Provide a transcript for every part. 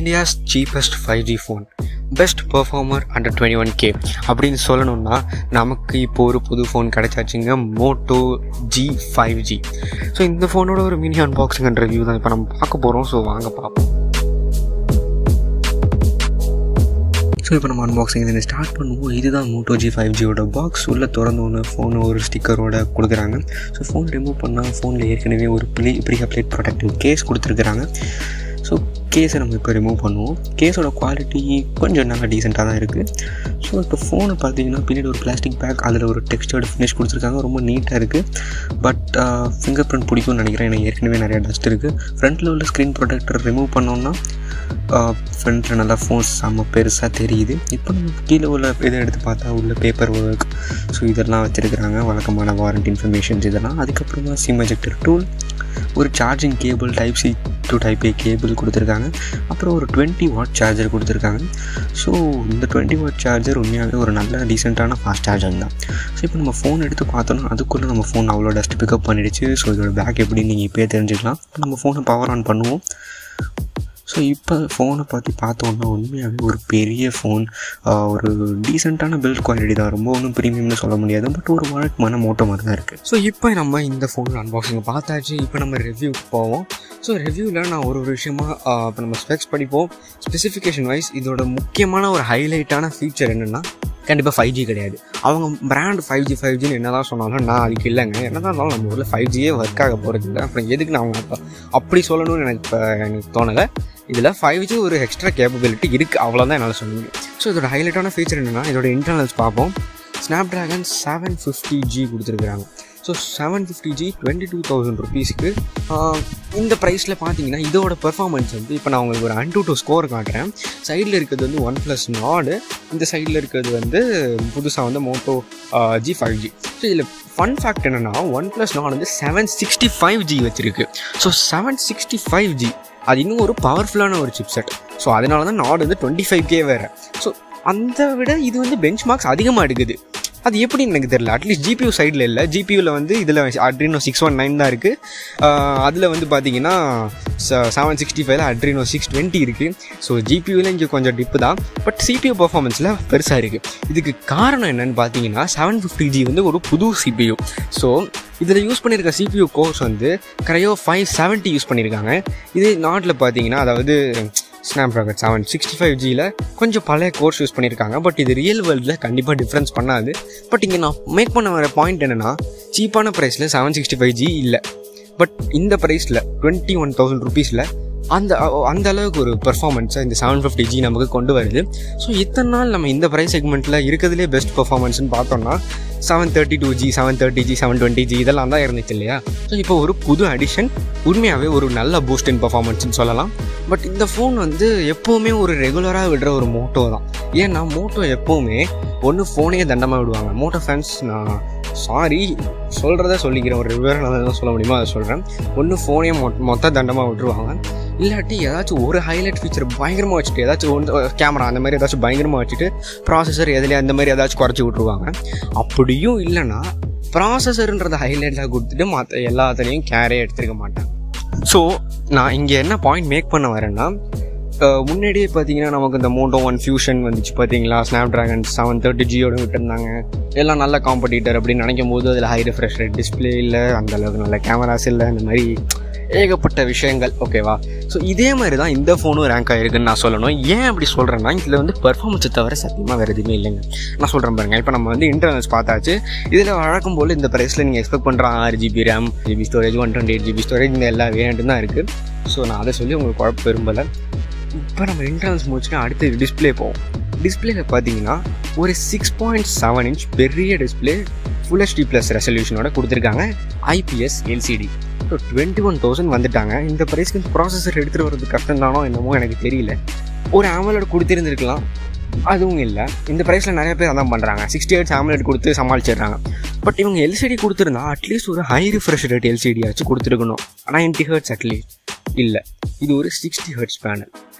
India's cheapest 5G phone, best performer under 21K அப்படின்னு சொல்லணும்னா நமக்கு இப்போ ஒரு புது ஃபோன் கிடைச்சாச்சுங்க, Moto G 5G. ஸோ இந்த ஃபோனோட ஒரு மினி அன்பாக்சிங் அண்ட் ரிவ்யூ தான் இப்போ நம்ம பார்க்க போகிறோம். ஸோ வாங்க பார்ப்போம். ஸோ இப்போ நம்ம அன்பாக்சிங் இதை ஸ்டார்ட் பண்ணுவோம். இதுதான் Moto G 5Gயோட பாக்ஸ். உள்ளே திறந்தோன்னு ஃபோனை ஒரு ஸ்டிக்கரோட கொடுக்குறாங்க. ஸோ ஃபோன் ரிமூவ் பண்ணால் ஃபோனில் ஏற்கனவே ஒரு ப்ரீ அப்ளேட் ப்ரொடக்டிவ் கேஸ் கொடுத்துருக்குறாங்க. ஸோ கேஸை நம்ம இப்போ ரிமூவ் பண்ணுவோம். கேஸோட குவாலிட்டி கொஞ்சம் நல்லா டீசெண்டாக தான் இருக்குது. ஸோ இப்போ ஃபோனை பார்த்தீங்கன்னா பின்னாடி ஒரு பிளாஸ்டிக் பேக், அதில் ஒரு டெக்ஸ்டர்டு ஃபினிஷ் கொடுத்துருக்காங்க. ரொம்ப நீட்டாக இருக்குது. பட் ஃபிங்கர் பிரிண்ட் பிடிக்கும்னு நினைக்கிறேன். எனக்கு ஏற்கனவே நிறையா டஸ்ட் இருக்குது. ஃப்ரண்ட்டில் உள்ள ஸ்க்ரீன் ப்ரொடெக்டர் ரிமூவ் பண்ணோன்னா ஃப்ரண்ட்டில் நல்லா ஃபோன்ஸ் செம்ம பெருசாக தெரியுது. இப்போ நம்ம கீழே உள்ள இதை எடுத்து பார்த்தா உள்ள பேப்பர் ஒர்க், ஸோ இதெல்லாம் வச்சுருக்குறாங்க, வழக்கமான வாரண்டி இன்ஃபர்மேஷன்ஸ் இதெல்லாம். அதுக்கப்புறமா சிம் எஜெக்டர் டூல், ஒரு charging cable type C to type A cable கொடுத்துருக்காங்க. அப்புறம் ஒரு 20 வாட் சார்ஜர் கொடுத்துருக்காங்க. ஸோ இந்த 20 வாட் சார்ஜர் உண்மையாகவே ஒரு நல்ல டீசெண்டான ஃபாஸ்ட் சார்ஜர் தான். ஸோ இப்போ நம்ம ஃபோன் எடுத்து பார்த்தோன்னா அதுக்குள்ளே நம்ம ஃபோன் அவ்வளோ டஸ்ட் பிக்கப் பண்ணிடுச்சு. ஸோ இதோட பேக் எப்படின்னு நீங்கள் இப்போயே தெரிஞ்சுக்கலாம். நம்ம ஃபோனை பவர் ஆன் பண்ணுவோம். ஸோ இப்போ ஃபோனை பற்றி பார்த்தோன்னா உண்மையாகவே ஒரு பெரிய ஃபோன், ஒரு டீசெண்டான பில்ட் குவாலிட்டி தான். ரொம்ப ஒன்றும் ப்ரீமியம்னு சொல்ல முடியாது, பட் ஒரு வழக்கமான மோட்டோ மாதிரி தான் இருக்குது. ஸோ இப்போ நம்ம இந்த ஃபோன் அன்பாக்சிங் பார்த்தாச்சு. இப்போ நம்ம ரிவ்யூக்கு போவோம். ஸோ ரிவ்யூவில் நான் ஒரு விஷயமாக இப்போ நம்ம ஸ்பெக்ஸ் படிப்போம். ஸ்பெசிஃபிகேஷன் வைஸ் இதோட முக்கியமான ஒரு ஹைலைட்டான ஃபீச்சர் என்னென்னா கண்டிப்பாக 5G கிடையாது. அவங்க பிராண்ட் 5Gன்னு என்ன தான் சொன்னாலும் நான் அதுக்கு இல்லைங்க. என்ன தான் இருந்தாலும் நம்ம ஊரில் 5Gயே ஒர்க் ஆக போகிறது இல்லை. அப்புறம் எதுக்கு நான் அவங்க அப்படி சொல்லணும்னு எனக்கு தோணலை. இதில் 5G ஒரு எக்ஸ்ட்ரா கேப்பபிலிட்டி இருக்குது, அவ்வளோதான் என்னால் சொல்ல முடியும். ஸோ இதோட ஹைலைட்டான ஃபீச்சர் என்னென்னா இதோட இன்டர்னல்ஸ் பார்ப்போம். Snapdragon 750G கொடுத்துருக்குறாங்க. ஸோ 750G 22,000 ருபீஸ்க்கு இந்த ப்ரைஸில் பார்த்தீங்கன்னா இதோட பெர்ஃபார்மன்ஸ் வந்து இப்போ நான் உங்களுக்கு ஒரு 1 to 2 ஸ்கோர் காட்டுறேன். சைடில் இருக்கிறது வந்து OnePlus Nord, இந்த சைடில் இருக்கிறது வந்து புதுசாக வந்து Moto G 5G. ஸோ இதில் ஃபன் ஃபேக்ட் என்னென்னா OnePlus Nord வந்து 765G வச்சுருக்கு. ஸோ 765G அது இன்னும் ஒரு பவர்ஃபுல்லான ஒரு சிப்செட். ஸோ அதனால தான் Nord வந்து 25K வேறு. ஸோ அந்த விட இது வந்து பெஞ்ச் மார்க்ஸ் அதிகமாக எடுக்குது. அது எப்படின்னு எனக்கு தெரியல. அட்லீஸ்ட் GPU சைடில் இல்லை. GPUவில் வந்து இதில் Adreno 619 தான் இருக்குது. அதில் வந்து பார்த்தீங்கன்னா 765 Adreno 620 இருக்குது. ஸோ GPUவில் இங்கே கொஞ்சம் டிப்பு தான், பட் CPU பர்ஃபார்மன்ஸில் பெருசாக இருக்குது. இதுக்கு காரணம் என்னென்னு பார்த்தீங்கன்னா 750G வந்து ஒரு புது CPU. ஸோ இதில் யூஸ் பண்ணியிருக்க CPU கோர்ஸ் வந்து Cryo 570 யூஸ் பண்ணியிருக்காங்க. இது நாட்டில் பார்த்தீங்கன்னா அதாவது Snapdragon 765Gயில் கொஞ்சம் பழைய கோர்ஸ் யூஸ் பண்ணியிருக்காங்க. பட் இது ரியல் வேர்ல்டில் கண்டிப்பாக டிஃப்ரென்ஸ் பண்ணாது. பட் இங்கே நான் மேக் பண்ண வர பாயிண்ட் என்னென்னா சீப்பான ப்ரைஸில் 765G இல்லை, பட் இந்த ப்ரைஸில் 21,000 ருபீஸில் அந்த அளவுக்கு ஒரு பெர்ஃபார்மன்ஸை இந்த 750G நமக்கு கொண்டு வருது. ஸோ இத்தனை நாள் நம்ம இந்த ப்ரைஸ் செக்மெண்ட்டில் இருக்கிறதுலே பெஸ்ட் பெர்ஃபார்மன்ஸ்னு பார்த்தோம்னா 732G 730G 720G இதெல்லாம் தான் இருந்துச்சு இல்லையா. ஸோ இப்போ ஒரு புது அடிஷன், உண்மையாகவே ஒரு நல்ல பூஸ்ட் இன் பர்ஃபார்மன்ஸ்னு சொல்லலாம். பட் இந்த ஃபோன் வந்து எப்போவுமே ஒரு ரெகுலராக விடுற ஒரு மோட்டோ தான். ஏன்னா மோட்டோ எப்போவுமே ஒன்று ஃபோனையே தண்டமாக விடுவாங்க. மோட்டோ ஃபேன்ஸ் நான் சாரி சொல்கிறத சொல்லிக்கிறேன், ஒரு ரிவ்யூராக நான் தான் சொல்ல முடியுமோ அதை சொல்கிறேன். ஒன்று ஃபோனே மொத்த தண்டமாக விட்டுருவாங்க, இல்லாட்டி ஏதாச்சும் ஒரு ஹைலைட் ஃபீச்சர் பயங்கரமாக வச்சுட்டு ஏதாச்சும் கேமரா அந்த மாதிரி ஏதாச்சும் பயங்கரமாக வச்சுட்டு ப்ராசஸர் எதுலேயே அந்த மாதிரி ஏதாச்சும் குறைச்சி விட்ருவாங்க. அப்படியும் இல்லைன்னா ப்ராசஸருன்றதை ஹைலைட்டாக கொடுத்துட்டு மற்ற எல்லாத்துலேயும் கேரே எடுத்துருக்க மாட்டாங்க. ஸோ நான் இங்கே என்ன பாயிண்ட் மேக் பண்ண வரேன்னா, முன்னாடியே பார்த்தீங்கன்னா நமக்கு இந்த Moto 1 Fusion வந்துச்சு பார்த்தீங்களா, Snapdragon 730Gயோடு விட்டுருந்தாங்க. எல்லாம் நல்ல காம்படிட்டர் அப்படின்னு நினைக்கும் போது அதில் ஹை ரெஃப்ரெஷ் ரேட் டிஸ்பிளே இல்லை, அந்தளவுக்கு நல்ல கேமராஸ் இல்லை, இந்த மாதிரி ஏகப்பட்ட விஷயங்கள். ஓகேவா. ஸோ இதே மாதிரி தான் இந்த ஃபோனும் ரேங்க் ஆகிருக்குன்னு நான் சொல்லணும். ஏன் அப்படி சொல்கிறேன்னா இதில் வந்து பெர்ஃபார்மன்ஸை தவிர சத்தியமாக வேறு எதுவுமே இல்லைங்க. நான் சொல்கிறேன் பாருங்கள். இப்போ நம்ம வந்து இன்டர்னல்ஸ் பார்த்தாச்சு. இதில் வழக்கம் போல் இந்த ப்ரைஸில் நீங்கள் எக்ஸ்பெக்ட் பண்ணுற 6GB RAM, GB storage, 128GB storage, இந்த எல்லா வேரியண்ட்டும் தான் இருக்குது. ஸோ நான் அதை சொல்லி உங்களுக்கு குழப்பம் விரும்பலை. இப்போ நம்ம இன்டர்னல்ஸ் முடிச்சுட்டு அடுத்து டிஸ்பிளே போவோம். டிஸ்பிளேயில் பார்த்தீங்கன்னா ஒரு 6.7 inch பெரிய டிஸ்பிளே Full HD+ ரெசல்யூஷனோட கொடுத்துருக்காங்க. IPS LCD. ஸோ 21,000 வந்துட்டாங்க. இந்த ப்ரைஸ்க்கு ப்ராசஸர் எடுத்துகிட்டு வரது கஷ்டம் தானோ என்னமோ எனக்கு தெரியல. ஒரு AMOLED கொடுத்துருந்துருக்கலாம், அதுவும் இல்லை. இந்த ப்ரைஸில் நிறைய பேர் அதான் பண்ணுறாங்க, 60 Hz AMOLED கொடுத்து சமாளிச்சிடுறாங்க. பட் இவங்க LCD கொடுத்துருந்தா அட்லீஸ்ட் ஒரு ஹை ரிஃப்ரெஷ் ரேட் LCD ஆச்சு கொடுத்துருக்கணும். 90 Hz அட்லீஸ்ட் இல்லை. இது ஒரு 60 Hz பேனல்.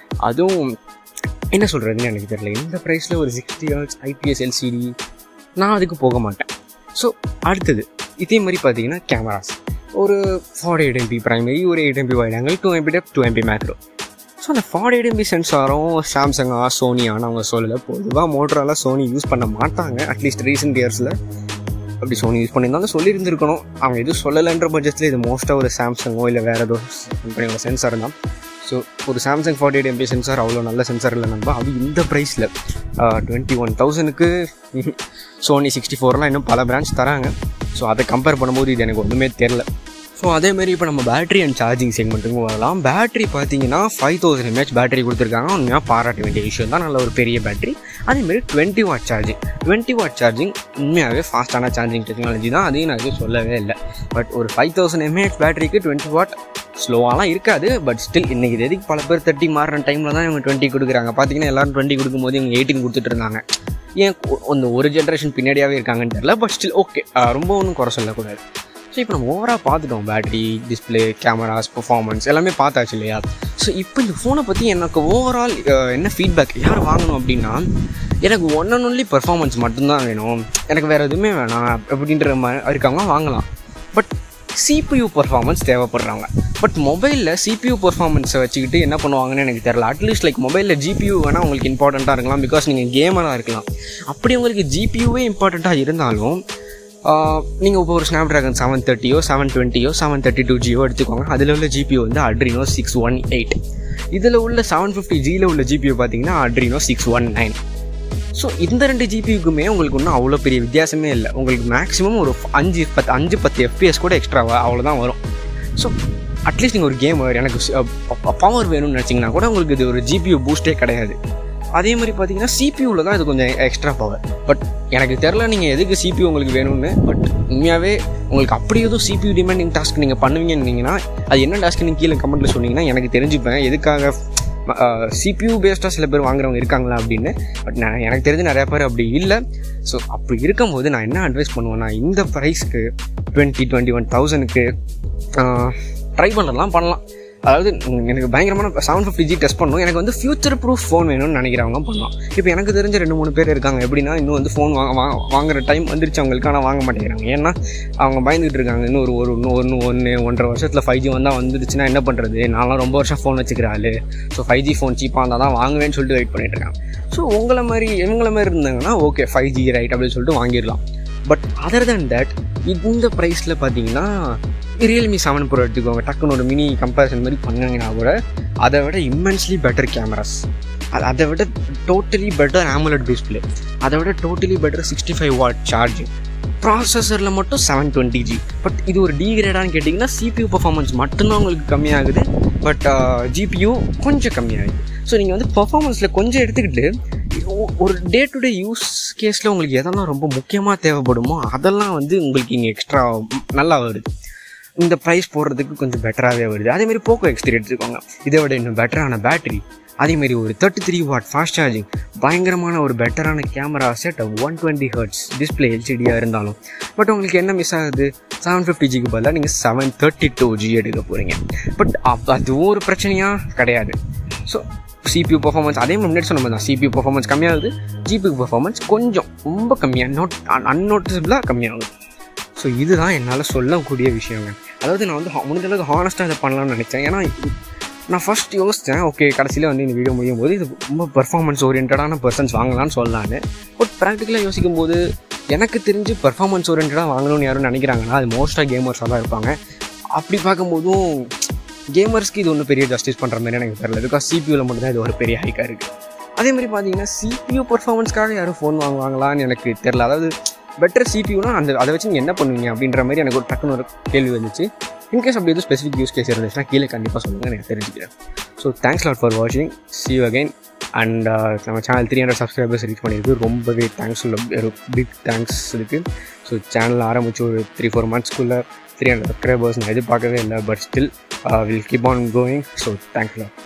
அதுவும் என்ன சொல்கிறதுன்னு எனக்கு தெரியல. இந்த ப்ரைஸில் ஒரு 60 Hz IPS LCD நான் அதுக்கு போக மாட்டேன். ஸோ அடுத்தது இதே மாதிரி பார்த்தீங்கன்னா கேமராஸ் ஒரு 48 MP பிரைமரி, ஒரு 8 MP wide angle, 2 MP depth, 2 MP macro. So அந்த 48 MP சென்சாரும் சாம்சங்கா சோனியான்னு அவங்க சொல்லலை. பொதுவாக மோட்டோரோலா சோனி யூஸ் பண்ண மாட்டாங்க. அட்லீஸ்ட் ரீசெண்ட் இயர்ஸில் அப்படி சோனி யூஸ் பண்ணியிருந்தாலும் சொல்லியிருந்துருக்கணும். அவங்க எதுவும் சொல்லலைன்ற பட்சத்தில் இது மோஸ்ட்டாக ஒரு சாம்சங்கோ இல்லை வேறு ஏதோ கம்பெனியோட சென்சார் தான். ஸோ ஒரு சாம்சங் 48 MP சென்சார் அவ்வளோ நல்ல சென்சார் இல்லை நம்ப. அது இந்த ப்ரைஸில் 21,000க்கு சோனி 64லாம் இன்னும் பல பிராண்ட்ஸ் தராங்க. ஸோ அதை கம்பேர் பண்ணும்போது இது எனக்கு ஒன்றுமே தெரில. ஸோ அதேமாரி இப்போ நம்ம பேட்டரி அண்ட் சார்ஜிங் செக்மெண்ட்டுக்கும் வரலாம். பேட்டரி பார்த்தீங்கன்னா 5000 mAh பேட்டரி கொடுத்துருக்காங்க. உண்மையாக பாராட்ட வேண்டிய விஷயம் தான். நல்ல ஒரு பெரிய பேட்டரி. அதேமாரி 20 வாட் சார்ஜிங். 20 வாட் சார்ஜிங் உண்மையாகவே ஃபாஸ்ட்டான சார்ஜிங் டெக்னாலஜி தான். அதையும் நான் எதுவும் சொல்லவே இல்லை. பட் ஒரு 5000 mAh பேட்டரிக்கு 20 வாட் ஸ்லோவாலாம் இருக்காது. பட் ஸ்டில் இன்றைக்கி தேதிக்கு பல பேர் 30 மாறுற டைமில் தான் இவங்க 20 கொடுக்குறாங்க. பார்த்தீங்கன்னா எல்லோரும் 20 கொடுக்கும்போது இவங்க 18 கொடுத்துட்டு இருந்தாங்க. ஏன் ஒரு ஜென்ரேஷன் பின்னாடியாகவே இருக்காங்கன்னு தெரியல. பட் ஸ்டில் ஓகே, ரொம்ப ஒன்றும் குறை சொல்லக்கூடாது. ஸோ இப்போ நம்ம ஓவராக பார்த்துட்டோம். பேட்டரி, டிஸ்பிளே, கேமராஸ், பர்ஃபார்மன்ஸ் எல்லாமே பார்த்தாச்சு இல்லையா? ஸோ இப்போ இந்த ஃபோனை பற்றி எனக்கு ஓவரால் என்ன ஃபீட்பேக் யார் வாங்கணும் அப்படின்னா, எனக்கு ஒன் அண்ட் ஒன்லி பர்ஃபார்மன்ஸ் மட்டும்தான் வேணும், எனக்கு வேறு எதுவுமே வேணாம் அப்படின்ற மாதிரி இருக்காங்க வாங்கலாம். பட் CPU பர்ஃபார்மன்ஸ் தேவைப்படுறாங்க. பட் மொபைலில் CPU பர்ஃபார்மன்ஸை வச்சுக்கிட்டு என்ன பண்ணுவாங்கன்னு எனக்கு தெரியல. அட்லீஸ்ட் லைக் மொபைலில் GPU வேணால் உங்களுக்கு இம்பார்ட்டண்ட்டாக இருக்கலாம். பிகாஸ் நீங்கள் கேமராக இருக்கலாம். அப்படி உங்களுக்கு GPUவே இம்பார்ட்டண்ட்டாக இருந்தாலும் நீங்கள் இப்போ ஒரு Snapdragon 730 720 732G எடுத்துக்கோங்க. அதில் உள்ள GPU வந்து Adreno 618. இதில் உள்ள 750Gயில் உள்ள GPU பார்த்தீங்கன்னா Adreno 619. ஸோ இந்த 2 GPUக்குமே உங்களுக்கு ஒன்றும் அவ்வளோ பெரிய வித்தியாசமே இல்லை. உங்களுக்கு மேக்ஸிமம் ஒரு 5-10 FPS கூட எக்ஸ்ட்ராவாக அவ்வளோதான் வரும். ஸோ அட்லீஸ்ட் நீங்கள் ஒரு கேமர் எனக்கு பவர் வேணும்னு நினச்சிங்கன்னா கூட உங்களுக்கு இது ஒரு GPU பூஸ்டே கிடையாது. அதே மாதிரி பார்த்தீங்கன்னா CPUவில் தான் இது கொஞ்சம் எக்ஸ்ட்ரா பவர். பட் எனக்கு தெரில நீங்கள் எதுக்கு CPU உங்களுக்கு வேணும்னு. பட் உண்மையாகவே உங்களுக்கு அப்படி எதுவும் CPU டிமாண்டிங் டாஸ்க் நீங்கள் பண்ணுவீங்கன்னா அது என்ன டாஸ்க்கு நீங்கள் கீழே கமெண்ட்டில் சொன்னீங்கன்னா எனக்கு தெரிஞ்சுப்பேன் எதுக்காக CPU பேஸ்டாக சில பேர் வாங்குறவங்க இருக்காங்களா அப்படின்னு. பட் எனக்கு தெரிஞ்சு நிறையா பேர் அப்படி இல்லை. ஸோ அப்படி இருக்கும்போது நான் என்ன அட்வைஸ் பண்ணுவேன்னா, இந்த ப்ரைஸ்க்கு 21,000க்கு ட்ரை பண்ணலாம். அதாவது எனக்கு பயங்கரமான 750G டெஸ்ட் பண்ணணும். எனக்கு வந்து ஃபியூச்சர் ப்ரூஃப் ஃபோன் வேணும்னு நினைக்கிறவங்க பண்ணலாம். இப்போ எனக்கு தெரிஞ்ச 2-3 பேர் இருக்காங்க. எப்படின்னா இன்னும் வந்து ஃபோன் வாங்குற டைம் வந்துருச்சு அவங்களுக்கு, ஆனால் வாங்க மாட்டேங்கிறாங்க. ஏன்னா அவங்க பயந்துகிட்டு இருக்காங்க. இன்னும் ஒரு 1.5 வருஷத்தில் 5G வந்துருச்சுன்னா என்ன பண்ணுறது, நான்லாம் ரொம்ப வருஷம் ஃபோன் வச்சுக்கிறாள். ஸோ 5G ஃபோன் சீப்பாக இருந்தால் தான் வாங்குவேன்னு சொல்லிட்டு வெயிட் பண்ணிட்டு இருக்காங்க. ஸோ இவங்கள மாதிரி இருந்தாங்கன்னா ஓகே 5G ரைட் அப்படின்னு சொல்லிட்டு வாங்கிடலாம். பட் அதர் தேன் தட் இந்த ப்ரைஸில் பார்த்தீங்கன்னா Realme 7 Pro எடுத்துக்கோங்க. டக்குன்னு ஒரு மினி கம்பேரிசன் மாதிரி பண்ணாங்கன்னா கூட அதை விட இம்மென்ஸ்லி பெட்டர் கேமராஸ், அதை விட டோட்டலி பெட்டர் AMOLED டிஸ்பிளே, அதை விட டோட்டலி பெட்டர் 65 வாட் சார்ஜிங், ப்ராசஸரில் மட்டும் 720G. பட் இது ஒரு டீக்ரேடான்னு கேட்டிங்கன்னா CPU பர்ஃபார்மன்ஸ் மட்டும்தான் உங்களுக்கு கம்மியாகுது. பட் GPU கொஞ்சம் கம்மியாகுது. ஸோ நீங்கள் வந்து பர்ஃபார்மன்ஸில் கொஞ்சம் எடுத்துக்கிட்டு ஒரு டே டு டே யூஸ் கேஸில் உங்களுக்கு எதெல்லாம் ரொம்ப முக்கியமாக தேவைப்படுமோ அதெல்லாம் வந்து உங்களுக்கு இங்கே எக்ஸ்ட்ரா நல்லா வருது. இந்த ப்ரைஸ் போடுறதுக்கு கொஞ்சம் பெட்டராகவே வருது. அதேமாதிரி Poco X3 எடுத்துக்கோங்க. இதை விட இன்னும் பெட்டரான பேட்டரி, அதேமாரி ஒரு 33 வாட் ஃபாஸ்ட் சார்ஜிங், பயங்கரமான ஒரு பெட்டரான கேமரா செட், 120 Hz டிஸ்பிளே LCDயாக இருந்தாலும். பட் உங்களுக்கு என்ன மிஸ் ஆகுது, 750Gக்கு பதிலாக நீங்கள் 732G எடுக்க போகிறீங்க. பட் அது ஒரு பிரச்சனையாக கிடையாது. ஸோ CPU பர்ஃபார்மன்ஸ் அதே முன்னாடி சொன்ன மாதிரி தான். CPU பர்ஃபார்மன்ஸ் கம்மியாகுது, GPU பர்ஃபார்மன்ஸ் கொஞ்சம் ரொம்ப கம்மியாக அன்நோட்டிசபிளாக கம்மியாகுது. ஸோ இதுதான் என்னால் சொல்லக்கூடிய விஷயங்க. அதாவது நான் வந்து முடிஞ்சளவுக்கு ஹானஸ்ட்டாக இதை பண்ணலாம்னு நினச்சேன். ஏன்னா நான் ஃபஸ்ட் யோசித்தேன், ஓகே கடைசியில் வந்து இந்த வீடியோ முடியும் போது இது ரொம்ப பர்ஃபார்மன்ஸ் ஓரியன்டான பர்சன்ஸ் வாங்கலான்னு சொல்லலான்னு. பட் ப்ராக்டிக்கலாக யோசிக்கும் போது எனக்கு தெரிஞ்சு பர்ஃபார்மன்ஸ் ஓரியன்டாக வாங்கணும்னு யாரும் நினைக்கிறாங்கன்னா அது மோஸ்ட்டாக கேமர்ஸாக தான் இருப்பாங்க. அப்படி பார்க்கும்போதும் கேமர்ஸ்க்கு இது ஒன்றும் பெரிய ஜஸ்டிஸ் பண்ணுற மாதிரி எனக்கு தெரியல. பிகாஸ் CPUவில் மட்டும்தான் இது ஒரு பெரிய ஹைக்காக இருக்குது. அதேமாதிரி பார்த்தீங்கன்னா CPU பர்ஃபார்மன்ஸ்க்காக யாரும் ஃபோன் வாங்கலான்னு எனக்கு தெரில. அதாவது பெட்டர் CPUனா அதை வச்சு நீங்கள் என்ன பண்ணுவீங்க அப்படின்ற மாதிரி எனக்கு ஒரு டக்குன்னு ஒரு கேள்வி வந்துச்சு. இன்கேஸ் அப்படி எதுவும் ஸ்பெசிஃபிக் யூஸ் கேஸ் இருந்துச்சுன்னா கீழே கண்டிப்பாக சொல்லுங்கள், எனக்கு தெரிஞ்சுக்கிறேன். ஸோ தேங்க்ஸ் லாட் ஃபார் வாட்சிங். See you again. அண்ட் நம்ம சேனல் 300 சப்ஸ்கிரைபர்ஸ் ரீச் பண்ணியிருக்கு. ரொம்பவே தேங்க்ஸ், ஒரு பிக் தேங்க்ஸ் இருக்குது. ஸோ சேனல் ஆரம்பித்து ஒரு 3-4 monthsக்குள்ளே 300 சப்ஸ்கிரைபர்ஸ் நான் எதிர்பார்க்கவே இல்லை. But still will keep on going. So thanks lot.